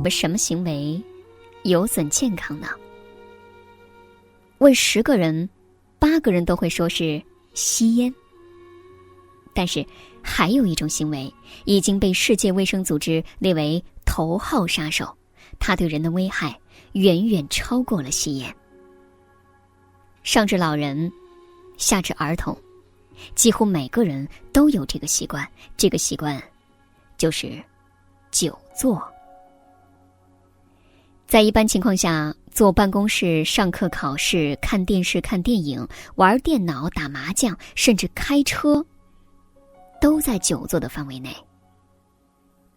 什么行为有损健康呢？问10个人，8个人都会说是吸烟。但是还有一种行为已经被世界卫生组织列为头号杀手，它对人的危害远远超过了吸烟。上至老人，下至儿童，几乎每个人都有这个习惯，这个习惯就是久坐。在一般情况下，坐办公室、上课、考试、看电视、看电影、玩电脑、打麻将，甚至开车，都在久坐的范围内。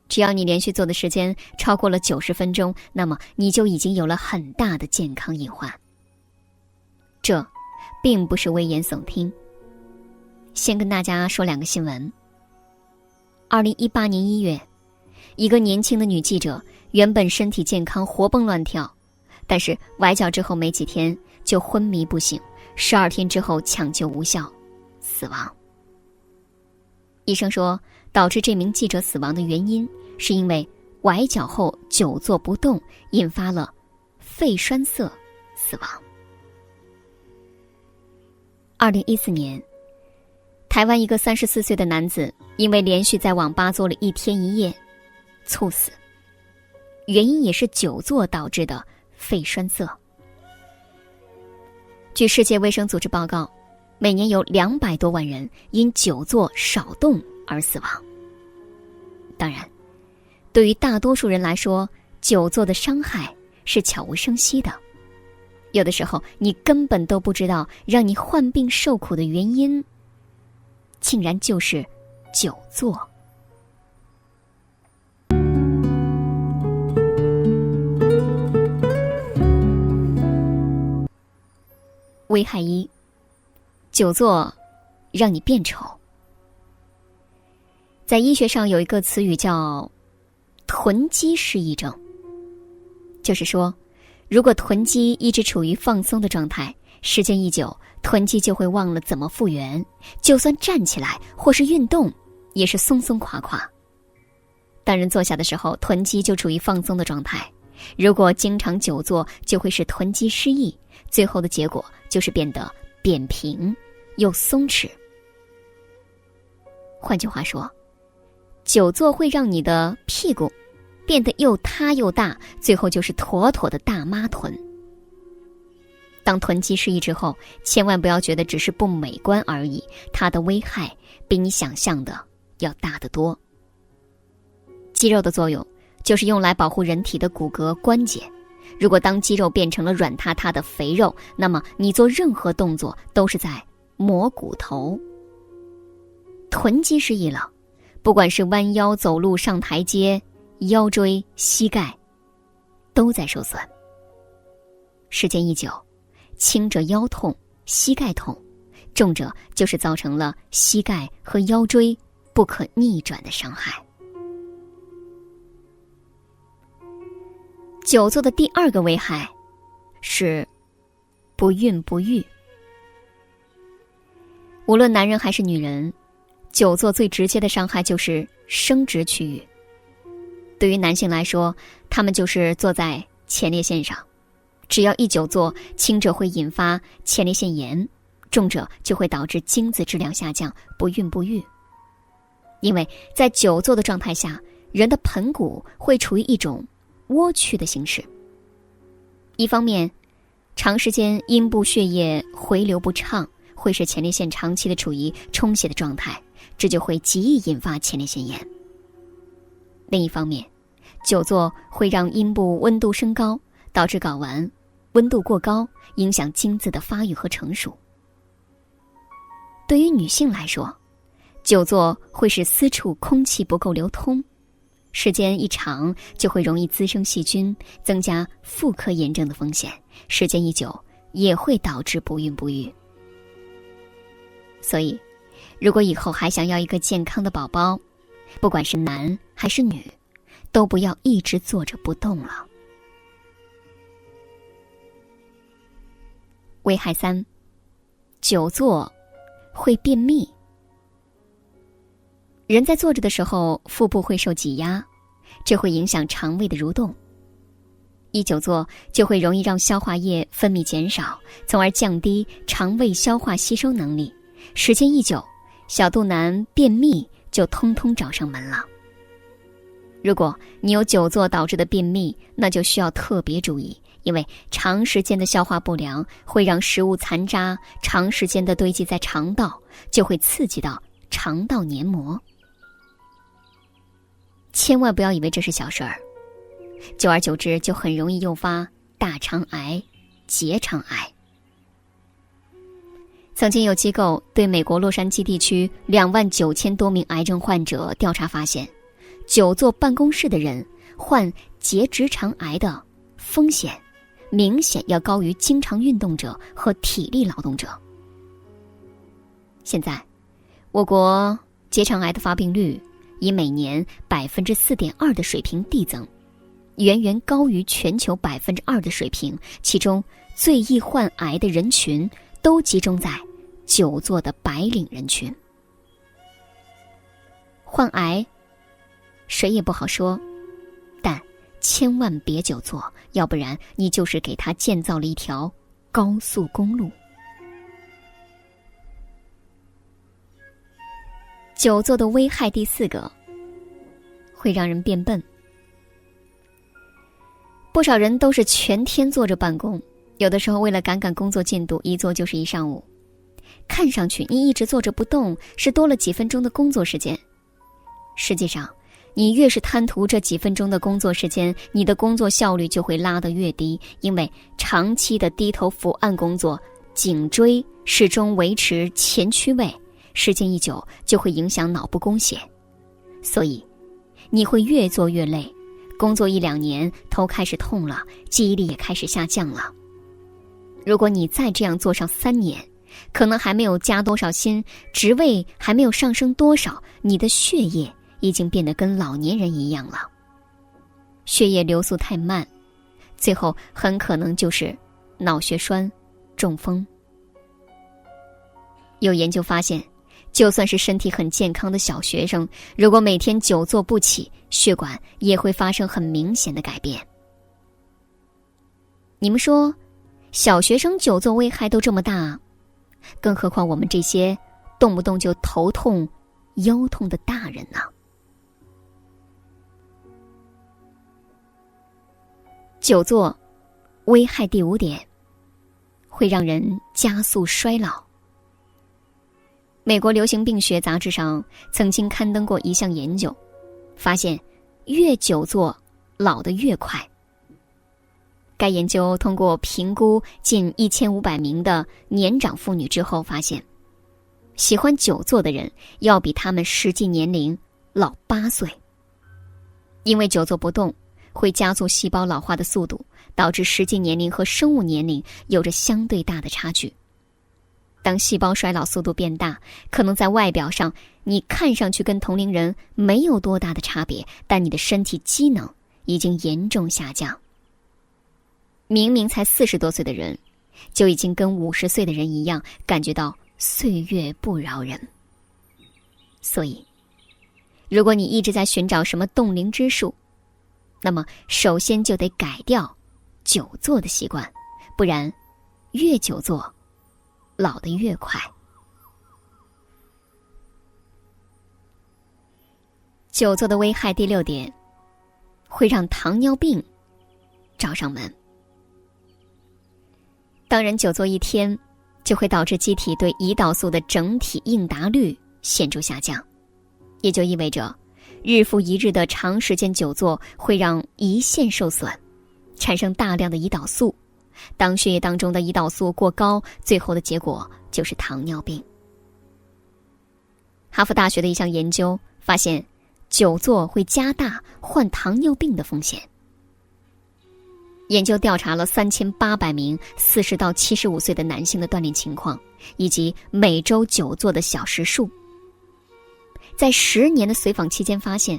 只要你连续坐的时间超过了90分钟，那么你就已经有了很大的健康隐患。这并不是危言耸听。先跟大家说2个新闻。2018年1月，一个年轻的女记者原本身体健康，活蹦乱跳，但是崴脚之后没几天就昏迷不醒，12天之后抢救无效，死亡。医生说，导致这名记者死亡的原因是因为崴脚后久坐不动，引发了肺栓塞死亡。2014年，台湾一个34岁的男子因为连续在网吧坐了1天1夜，猝死，原因也是久坐导致的肺栓塞。据世界卫生组织报告，每年有200多万人因久坐少动而死亡。当然，对于大多数人来说，久坐的伤害是悄无声息的。有的时候，你根本都不知道让你患病受苦的原因，竟然就是久坐。危害1：久坐让你变丑。在医学上有一个词语叫臀肌失忆症，就是说，如果臀肌一直处于放松的状态，时间一久，臀肌就会忘了怎么复原，就算站起来或是运动，也是松松垮垮。当人坐下的时候，臀肌就处于放松的状态，如果经常久坐，就会使臀肌失忆，最后的结果就是变得扁平又松弛。换句话说，久坐会让你的屁股变得又塌又大，最后就是妥妥的大妈臀。当臀肌失忆之后，千万不要觉得只是不美观而已，它的危害比你想象的要大得多。肌肉的作用就是用来保护人体的骨骼关节，如果当肌肉变成了软塌塌的肥肉，那么你做任何动作都是在磨骨头。臀肌失忆了，不管是弯腰走路、上台阶，腰椎、膝盖都在受损。时间一久，轻者腰痛、膝盖痛，重者就是造成了膝盖和腰椎不可逆转的伤害。久坐的第2个危害是不孕不育。无论男人还是女人，久坐最直接的伤害就是生殖区域。对于男性来说，他们就是坐在前列腺上，只要一久坐，轻者会引发前列腺炎，重者就会导致精子质量下降，不孕不育。因为在久坐的状态下，人的盆骨会处于一种窝曲的形式。一方面，长时间阴部血液回流不畅，会使前列腺长期的处于充血的状态，这就会极易引发前列腺炎。另一方面，久坐会让阴部温度升高，导致睾丸温度过高，影响精子的发育和成熟。对于女性来说，久坐会使私处空气不够流通，时间一长就会容易滋生细菌，增加妇科炎症的风险，时间一久也会导致不孕不育。所以，如果以后还想要一个健康的宝宝，不管是男还是女，都不要一直坐着不动了。危害3：久坐会便秘。人在坐着的时候，腹部会受挤压，这会影响肠胃的蠕动，一久坐就会容易让消化液分泌减少，从而降低肠胃消化吸收能力。时间一久，小肚腩、便秘就通通找上门了。如果你有久坐导致的便秘，那就需要特别注意，因为长时间的消化不良会让食物残渣长时间的堆积在肠道，就会刺激到肠道黏膜。千万不要以为这是小事儿，久而久之就很容易诱发大肠癌、结肠癌。曾经有机构对美国洛杉矶地区29000多名癌症患者调查发现，久坐办公室的人患结直肠癌的风险明显要高于经常运动者和体力劳动者。现在，我国结肠癌的发病率以每年4.2%的水平递增，远远高于全球2%的水平。其中最易患癌的人群都集中在久坐的白领人群。患癌谁也不好说，但千万别久坐，要不然你就是给他建造了一条高速公路。久坐的危害第4个，会让人变笨。不少人都是全天坐着办公，有的时候为了赶工作进度，一坐就是一上午。看上去你一直坐着不动，是多了几分钟的工作时间。实际上，你越是贪图这几分钟的工作时间，你的工作效率就会拉得越低，因为长期的低头伏案工作，颈椎始终维持前屈位，时间一久就会影响脑部供血，所以你会越做越累，工作1-2年，头开始痛了，记忆力也开始下降了。如果你再这样做上3年，可能还没有加多少薪，职位还没有上升多少，你的血液已经变得跟老年人一样了。血液流速太慢，最后很可能就是脑血栓、中风。有研究发现，就算是身体很健康的小学生，如果每天久坐不起，血管也会发生很明显的改变。你们说，小学生久坐危害都这么大，更何况我们这些动不动就头痛、腰痛的大人呢？久坐危害第5点，会让人加速衰老。美国流行病学杂志上曾经刊登过一项研究，发现越久坐老得越快。该研究通过评估近1500名的年长妇女之后发现，喜欢久坐的人要比他们实际年龄老8岁。因为久坐不动会加速细胞老化的速度，导致实际年龄和生物年龄有着相对大的差距。当细胞衰老速度变大，可能在外表上你看上去跟同龄人没有多大的差别，但你的身体机能已经严重下降。明明才40多岁的人，就已经跟50岁的人一样，感觉到岁月不饶人。所以，如果你一直在寻找什么冻龄之术，那么首先就得改掉久坐的习惯，不然越久坐，老得越快。久坐的危害第6点，会让糖尿病找上门。当人久坐1天，就会导致机体对胰岛素的整体应答率显著下降，也就意味着日复一日的长时间久坐会让胰腺受损，产生大量的胰岛素。当血液当中的胰岛素过高，最后的结果就是糖尿病。哈佛大学的一项研究发现，久坐会加大患糖尿病的风险。研究调查了3800名40到75岁的男性的锻炼情况，以及每周久坐的小时数。在10年的随访期间发现，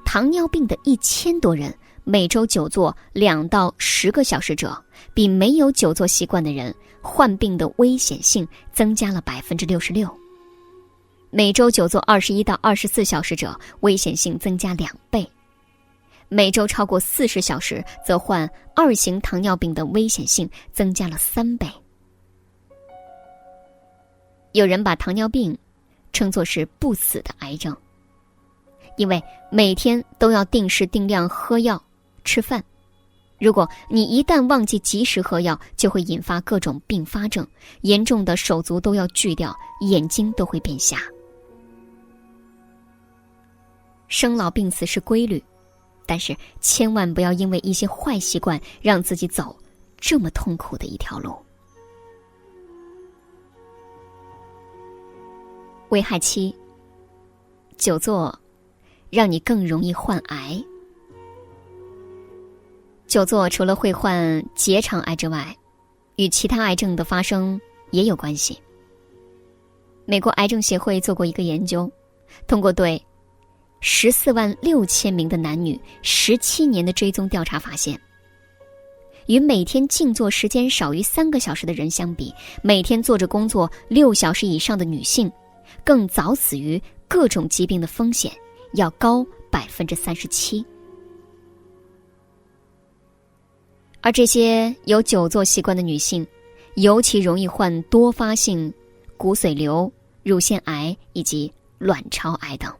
糖尿病的1000多人每周久坐2到10个小时者，比没有久坐习惯的人患病的危险性增加了66%。每周久坐21到24小时者，危险性增加2倍。每周超过40小时，则患2型糖尿病的危险性增加了3倍。有人把糖尿病称作是不死的癌症，因为每天都要定时定量喝药、吃饭。如果你一旦忘记及时喝药，就会引发各种并发症，严重的手足都要锯掉，眼睛都会变瞎。生老病死是规律，但是千万不要因为一些坏习惯让自己走这么痛苦的一条路。危害7：久坐让你更容易患癌。久坐除了会患结肠癌之外，与其他癌症的发生也有关系。美国癌症协会做过一个研究，通过对146000名的男女17年的追踪调查发现，与每天静坐时间少于3个小时的人相比，每天坐着工作6小时以上的女性更早死于各种疾病的风险要高37%。而这些有久坐习惯的女性，尤其容易患多发性骨髓瘤、乳腺癌以及卵巢癌等。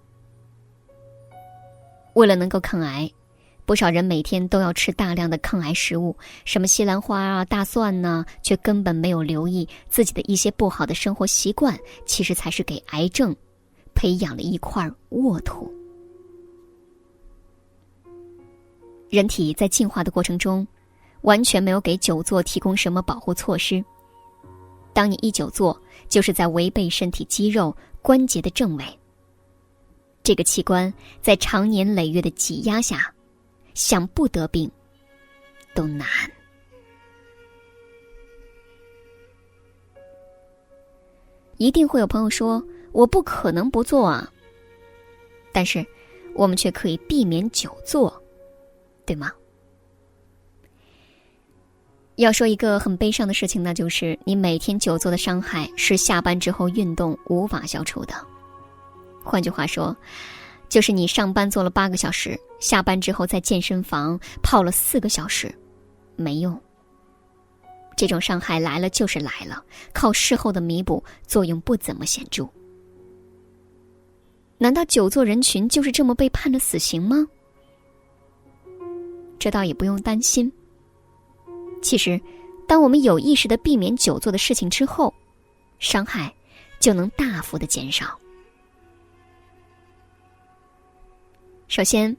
为了能够抗癌，不少人每天都要吃大量的抗癌食物，什么西兰花啊、大蒜呢，却根本没有留意自己的一些不好的生活习惯，其实才是给癌症培养了一块沃土。人体在进化的过程中，完全没有给久坐提供什么保护措施。当你一久坐，就是在违背身体肌肉、关节的正位。这个器官在长年累月的挤压下，想不得病都难。一定会有朋友说，我不可能不做啊。但是我们却可以避免久坐，对吗？要说一个很悲伤的事情，那就是你每天久坐的伤害是下班之后运动无法消除的。换句话说，就是你上班做了8个小时，下班之后在健身房泡了4个小时，没用。这种伤害来了就是来了，靠事后的弥补作用不怎么显著。难道久坐人群就是这么被判了死刑吗？这倒也不用担心。其实，当我们有意识地避免久坐的事情之后，伤害就能大幅地减少。首先，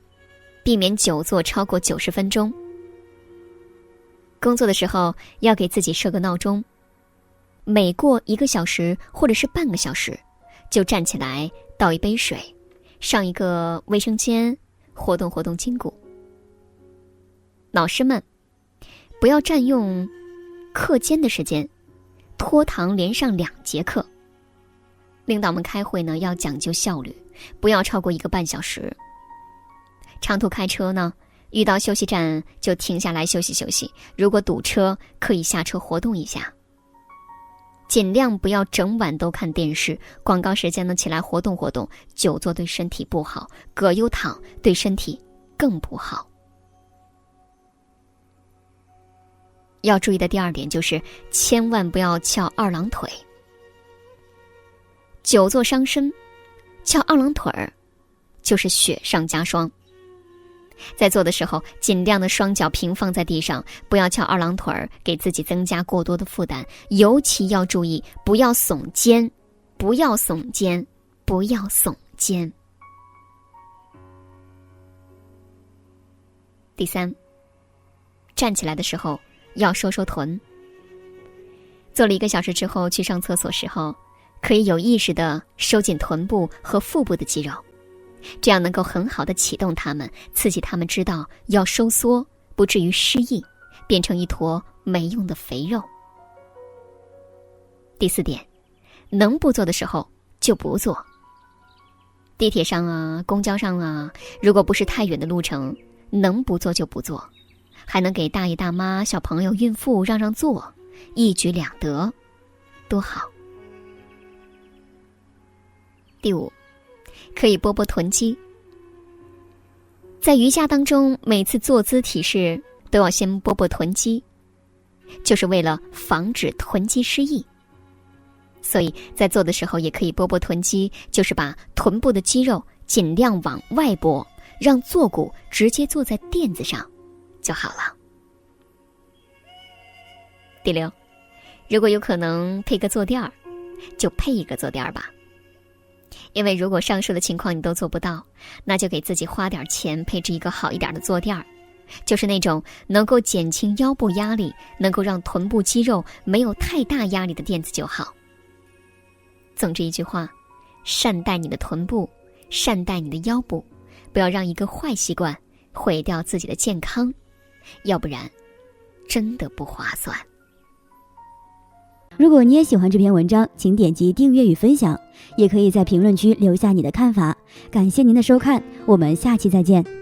避免久坐超过90分钟。工作的时候要给自己设个闹钟，每过1个小时或者是半个小时，就站起来倒一杯水，上一个卫生间，活动活动筋骨。老师们，不要占用课间的时间，拖堂连上2节课。领导们开会呢，要讲究效率，不要超过1个半小时。长途开车呢，遇到休息站就停下来休息休息，如果堵车可以下车活动一下。尽量不要整晚都看电视，广告时间呢起来活动活动，久坐对身体不好，葛优躺对身体更不好。要注意的第2点就是千万不要翘2郎腿。久坐伤身，翘2郎腿儿就是雪上加霜。在做的时候，尽量的双脚平放在地上，不要翘2郎腿儿，给自己增加过多的负担。尤其要注意，不要耸肩，不要耸肩，不要耸肩。第3，站起来的时候要收收臀。做了1个小时之后去上厕所时候，可以有意识地收紧臀部和腹部的肌肉，这样能够很好地启动它们，刺激它们知道要收缩，不至于失忆，变成一坨没用的肥肉。第4点，能不做的时候就不做。地铁上啊，公交上啊，如果不是太远的路程，能不做就不做，还能给大爷大妈、小朋友、孕妇让让座，一举两得，多好。第5，可以拨拨臀肌。在瑜伽当中，每次坐姿体式都要先拨拨臀肌，就是为了防止臀肌失忆。所以在做的时候也可以拨拨臀肌，就是把臀部的肌肉尽量往外拨，让坐骨直接坐在垫子上就好了。第六，如果有可能配个坐垫儿，就配一个坐垫儿吧。因为如果上述的情况你都做不到，那就给自己花点钱配置一个好一点的坐垫儿，就是那种能够减轻腰部压力，能够让臀部肌肉没有太大压力的垫子就好。总之一句话，善待你的臀部，善待你的腰部，不要让一个坏习惯毁掉自己的健康，要不然真的不划算。如果你也喜欢这篇文章，请点击订阅与分享，也可以在评论区留下你的看法。感谢您的收看，我们下期再见。